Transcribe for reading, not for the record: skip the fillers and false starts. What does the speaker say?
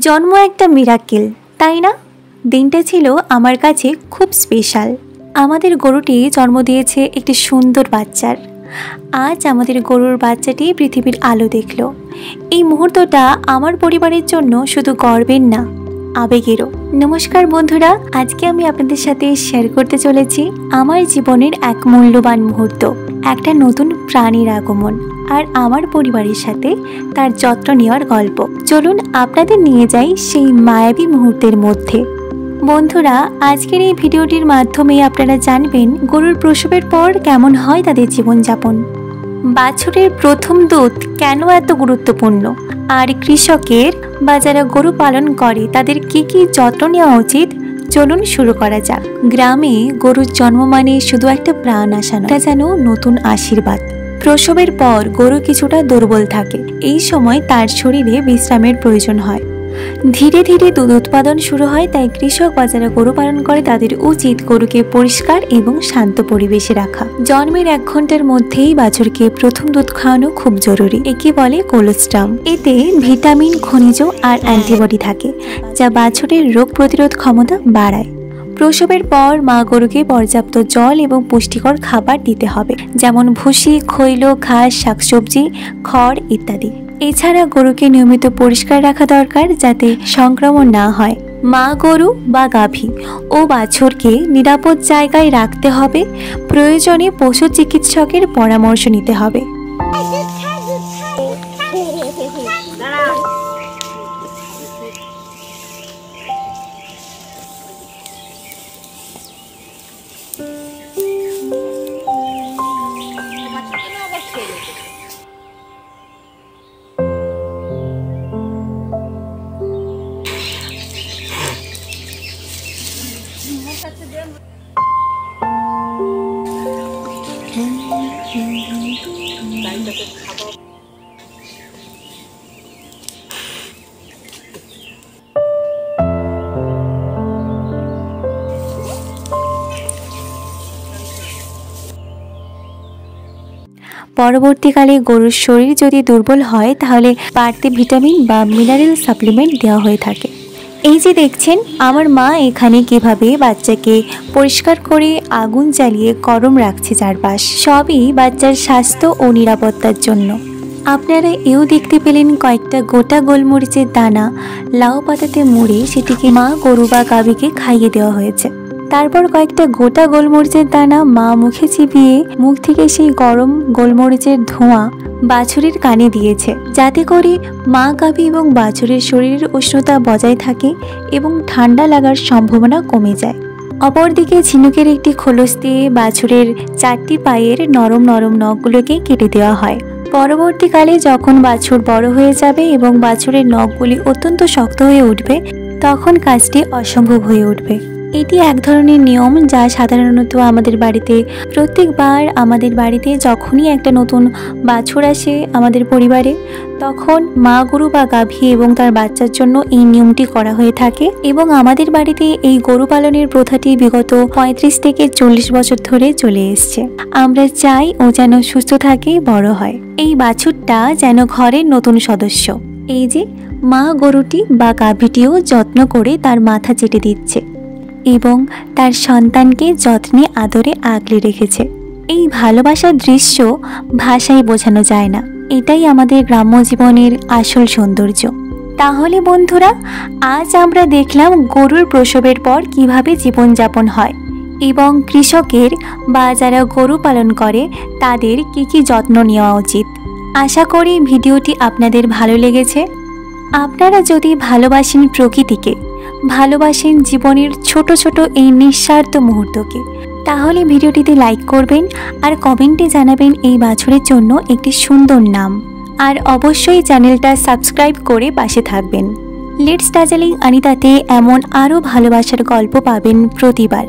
জন্ম একটা মিরাকেল, তাই না? দিনটা ছিল আমার কাছে খুব স্পেশাল। আমাদের গরুটি জন্ম দিয়েছে একটি সুন্দর বাচ্চার। আজ আমাদের গরুর বাচ্চাটি পৃথিবীর আলো দেখল। এই মুহূর্তটা আমার পরিবারের জন্য শুধু গর্বের না, আবেগেরও। নমস্কার বন্ধুরা, আজকে আমি আপনাদের সাথে শেয়ার করতে চলেছি আমার জীবনের এক মূল্যবান মুহূর্ত, একটা নতুন প্রাণীর আগমন আর আমার পরিবারের সাথে তার যত্ন নেওয়ার গল্প। চলুন আপনাদের নিয়ে যাই সেই মায়াবী মুহূর্তের মধ্যে। বন্ধুরা, আজকের এই ভিডিওটির মাধ্যমে আপনারা জানবেন গরুর প্রসবের পর কেমন হয় তাদের জীবনযাপন, বাছুরের প্রথম দুধ কেন এত গুরুত্বপূর্ণ, আর কৃষকের বা যারা গরু পালন করে তাদের কি কি যত্ন নেওয়া উচিত। চলুন শুরু করা যাক। গ্রামে গরুর জন্ম মানে শুধু একটা প্রাণ আসা নয়, এটা যেন নতুন আশীর্বাদ। প্রসবের পর গরু কিছুটা দুর্বল থাকে, এই সময় তার শরীরে বিশ্রামের প্রয়োজন হয়। ধীরে ধীরে দুধ উৎপাদন শুরু হয়, তাই কৃষক বা যারা গরু পালন করে তাদের উচিত গরুকে পরিষ্কার এবং শান্ত পরিবেশে রাখা। জন্মের 1 ঘন্টার মধ্যেই বাছুরকে প্রথম দুধ খাওয়ানো খুব জরুরি। একে বলে কোলোস্টাম। এতে ভিটামিন, খনিজ আর অ্যান্টিবডি থাকে, যা বাছুরের রোগ প্রতিরোধ ক্ষমতা বাড়ায়। প্রসবের পর মা গরুকে পর্যাপ্ত জল এবং পুষ্টিকর খাবার দিতে হবে, যেমন ভুসি, খৈল, ঘাস, শাকসবজি, খড় ইত্যাদি। এছাড়া গরুকে নিয়মিত পরিষ্কার রাখা দরকার, যাতে সংক্রমণ না হয়। মা গরু বা গাভী ও বাছুরকে নিরাপদ জায়গায় রাখতে হবে। প্রয়োজনে পশু চিকিৎসকের পরামর্শ নিতে হবে। পরবর্তীকালে গরুর শরীর যদি দুর্বল হয়, তাহলে বাড়তি ভিটামিন বা মিনারেল সাপ্লিমেন্ট দেওয়া হয়ে থাকে। এই যে দেখছেন আমার মা এখানে কিভাবে বাচ্চাকে পরিষ্কার করে আগুন জ্বালিয়ে গরম রাখছে চারপাশ, সবই বাচ্চার স্বাস্থ্য ও নিরাপত্তার জন্য। আপনারা এও দেখতে পেলেন কয়েকটা গোটা গোলমরিচের দানা লাউ পাতাতে মুড়ে সেটিকে মা গরু বা গাভীকে খাইয়ে দেওয়া হয়েছে। তারপর কয়েকটা গোটা গোলমরিচের দানা মা মুখে চিবিয়ে মুখ থেকে সেই গরম গোলমরিচের ধোঁয়া বাছুরের কানে দিয়েছে, যাতে করে মা গাভী এবং বাছুরের শরীরের উষ্ণতা বজায় থাকে এবং ঠান্ডা লাগার সম্ভাবনা কমে যায়। অপরদিকে ঝিনুকের একটি খোলস দিয়ে বাছুরের 4টি পায়ের নরম নরম নখগুলোকে কেটে দেওয়া হয়। পরবর্তীকালে যখন বাছুর বড় হয়ে যাবে এবং বাছুরের নখগুলি অত্যন্ত শক্ত হয়ে উঠবে, তখন কাজটি অসম্ভব হয়ে উঠবে। এটি এক ধরনের নিয়ম, যা সাধারণত আমাদের বাড়িতে প্রত্যেকবার আমাদের বাড়িতে যখনই একটা নতুন বাছুর আসে আমাদের পরিবারে, তখন মা গরু বা গাভী এবং তার বাচ্চার জন্য এই নিয়মটি করা হয়ে থাকে। এবং আমাদের বাড়িতে এই গরু পালনের প্রথাটি বিগত 35 থেকে 40 বছর ধরে চলে এসছে। আমরা চাই ও যেন সুস্থ থাকে, বড় হয়। এই বাছুরটা যেন ঘরের নতুন সদস্য। এই যে মা গরুটি বা গাভীটিও যত্ন করে তার মাথা চেটে দিচ্ছে এবং তার সন্তানকে যত্নে আদরে আগলে রেখেছে। এই ভালোবাসার দৃশ্য ভাষায় বোঝানো যায় না। এটাই আমাদের গ্রাম্য জীবনের আসল সৌন্দর্য। তাহলে বন্ধুরা, আজ আমরা দেখলাম গরুর প্রসবের পর কিভাবে জীবনযাপন হয় এবং কৃষকের বা যারা গরু পালন করে তাদের কি কি যত্ন নেওয়া উচিত। আশা করি ভিডিওটি আপনাদের ভালো লেগেছে। আপনারা যদি ভালোবাসেন প্রকৃতিকে, ভালোবাসেন জীবনের ছোট ছোট এই নিঃস্বার্থ মুহূর্তকে, তাহলে ভিডিওটিতে লাইক করবেন আর কমেন্টে জানাবেন এই বাছুরের জন্য একটি সুন্দর নাম। আর অবশ্যই চ্যানেলটা সাবস্ক্রাইব করে পাশে থাকবেন। লেটস ডার্জিলিং অনিতাতে এমন আরও ভালোবাসার গল্প পাবেন প্রতিবার।